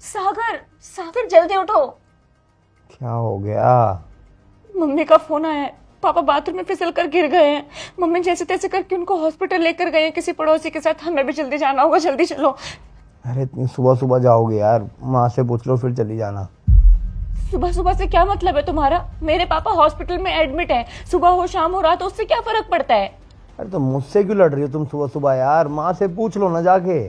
सागर, सागर जल्दी उठो। क्या हो गया? मम्मी का फोन आया है। पापा बाथरूम में फिसल कर गिर गए हैं। मम्मी जैसे तैसे करके उनको हॉस्पिटल लेकर गए हैं किसी पड़ोसी के साथ। हमें भी जल्दी जाना होगा, जल्दी चलो। अरे इतनी सुबह सुबह जाओगे यार? माँ से पूछ लो फिर चली जाना। सुबह सुबह से क्या मतलब है तुम्हारा? मेरे पापा हॉस्पिटल में एडमिट हैं। सुबह हो शाम हो रात हो, उससे क्या फर्क पड़ता है? अरे तो मुझसे क्यों लड़ रही हो तुम सुबह सुबह यार? माँ से पूछ लो ना जाके।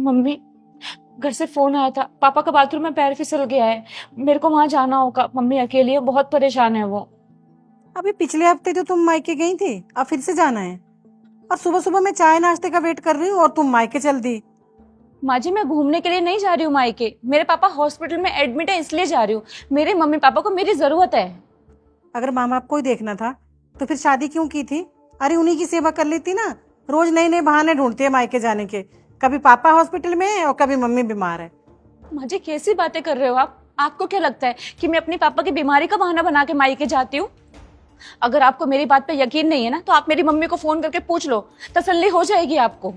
मम्मी, घर से फोन आया था, पापा का बाथरूम में पैर फिसल गया है। मेरे को वहां जाना होगा। मम्मी अकेली है, बहुत परेशान है वो। अभी पिछले हफ्ते तो तुम मायके गई थी, अब फिर से जाना है? और सुबह सुबह मैं चाय नाश्ते का वेट कर रही हूँ और तुम मायके चल दी। माँ जी, मैं घूमने के लिए नहीं जा रही हूँ मायके। मेरे पापा हॉस्पिटल में एडमिट है, इसलिए जा रही हूँ। मेरे मम्मी पापा को मेरी जरूरत है। अगर माँ बाप को ही देखना था तो फिर शादी क्यों की थी? अरे उन्हीं की सेवा कर लेती ना। रोज नए नए बहाने ढूंढती है मायके जाने के। कभी पापा हॉस्पिटल में है और कभी मम्मी बीमार है। माँ जी, कैसी बातें कर रहे हो आप? आपको क्या लगता है कि मैं अपने पापा की बीमारी का बहाना बना के मायके जाती हूँ? अगर आपको मेरी बात पे यकीन नहीं है ना, तो आप मेरी मम्मी को फोन करके पूछ लो, तसल्ली हो जाएगी आपको।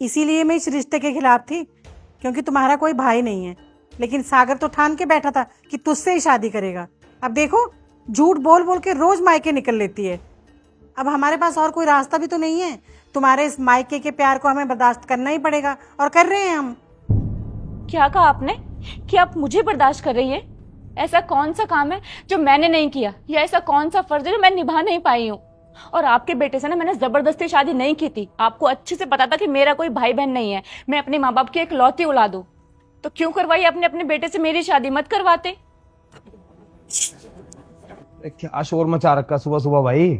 इसीलिए मैं इस रिश्ते के खिलाफ थी, क्योंकि तुम्हारा कोई भाई नहीं है। लेकिन सागर तो ठान के बैठा था कि तुझसे ही शादी करेगा। अब देखो, झूठ बोल बोल के रोज मायके निकल लेती है। अब हमारे पास और कोई रास्ता भी तो नहीं है। तुम्हारे इस मायके के प्यार को हमें बर्दाश्त करना ही पड़ेगा, और कर रहे हैं हम। क्या कहा आपने कि आप मुझे बर्दाश्त कर रही है? ऐसा कौन सा काम है जो मैंने नहीं किया, या ऐसा कौन सा फर्ज है जो मैं निभा नहीं पाई हूँ? और आपके बेटे से ना मैंने जबरदस्ती शादी नहीं की थी। आपको अच्छे से पता था कि मेरा कोई भाई बहन नहीं है, मैं अपने माँ बाप की एक लौती औलाद हूँ। तो क्यों करवाई आपने अपने बेटे से मेरी शादी? मत करवाते। क्या शोर मचा रखा सुबह सुबह भाई?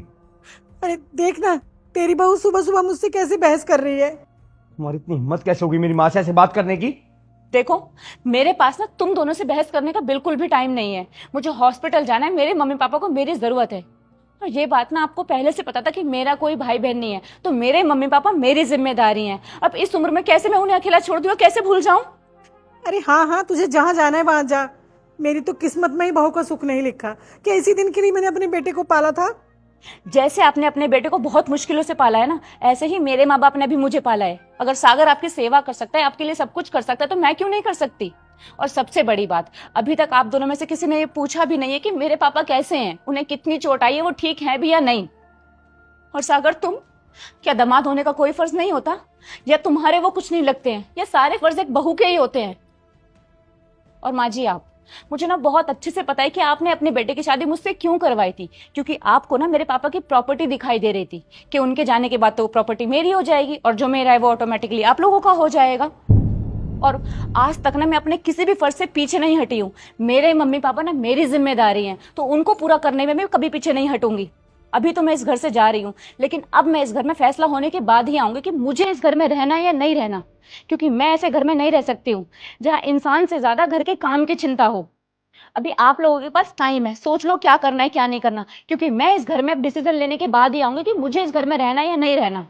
अरे देखना, तेरी बहू सुबह सुबह मुझसे कैसे बहस कर रही है। तुम्हारी इतनी हिम्मत कैसे होगी मेरी माँ से ऐसे बात करने की? देखो, मेरे पास ना तुम दोनों से बहस करने का बिल्कुल भी टाइम नहीं है। मुझे हॉस्पिटल जाना है, मेरे मम्मी पापा को मेरी जरूरत है। और ये बात ना आपको पहले से पता था कि मेरा कोई भाई बहन नहीं है, तो मेरे मम्मी पापा मेरी जिम्मेदारी हैं। अब इस उम्र में कैसे मैं उन्हें अकेला छोड़ दूं, कैसे भूल जाऊं? अरे हाँ हाँ, तुझे जहाँ जाना है वहां जा। मेरी तो किस्मत में ही बहू का सुख नहीं लिखा कि इसी दिन के लिए मैंने अपने बेटे को पाला था। जैसे आपने अपने बेटे को बहुत मुश्किलों से पाला है ना, ऐसे ही मेरे माँ बाप ने भी मुझे पाला है। अगर सागर आपकी सेवा कर सकता है, आपके लिए सब कुछ कर सकता है, तो मैं क्यों नहीं कर सकती? और सबसे बड़ी बात, अभी तक आप दोनों में से किसी ने ये पूछा भी नहीं है कि मेरे पापा कैसे हैं, उन्हें कितनी चोट आई है, वो ठीक है भी या नहीं। और सागर, तुम क्या दामाद होने का कोई फर्ज नहीं होता? या तुम्हारे वो कुछ नहीं लगते हैं? या सारे फर्ज एक बहू के ही होते हैं? और माँ जी, आप, मुझे ना बहुत अच्छे से पता है कि आपने अपने बेटे की शादी मुझसे क्यों करवाई थी। क्योंकि आपको ना मेरे पापा की प्रॉपर्टी दिखाई दे रही थी कि उनके जाने के बाद तो वो प्रॉपर्टी मेरी हो जाएगी, और जो मेरा है वो ऑटोमेटिकली आप लोगों का हो जाएगा। और आज तक ना मैं अपने किसी भी फर्ज से पीछे नहीं हटी हूँ। मेरे मम्मी पापा ना मेरी जिम्मेदारी हैं, तो उनको पूरा करने में मैं कभी पीछे नहीं हटूंगी। अभी तो मैं इस घर से जा रही हूँ, लेकिन अब मैं इस घर में फैसला होने के बाद ही आऊंगी कि मुझे इस घर में रहना है या नहीं रहना। क्योंकि मैं ऐसे घर में नहीं रह सकती हूँ जहाँ इंसान से ज्यादा घर के काम की चिंता हो। अभी आप लोगों के पास टाइम है, सोच लो क्या करना है क्या नहीं करना। क्योंकि मैं इस घर में अब डिसीजन लेने के बाद ही आऊंगी कि मुझे इस घर में रहना है या नहीं रहना।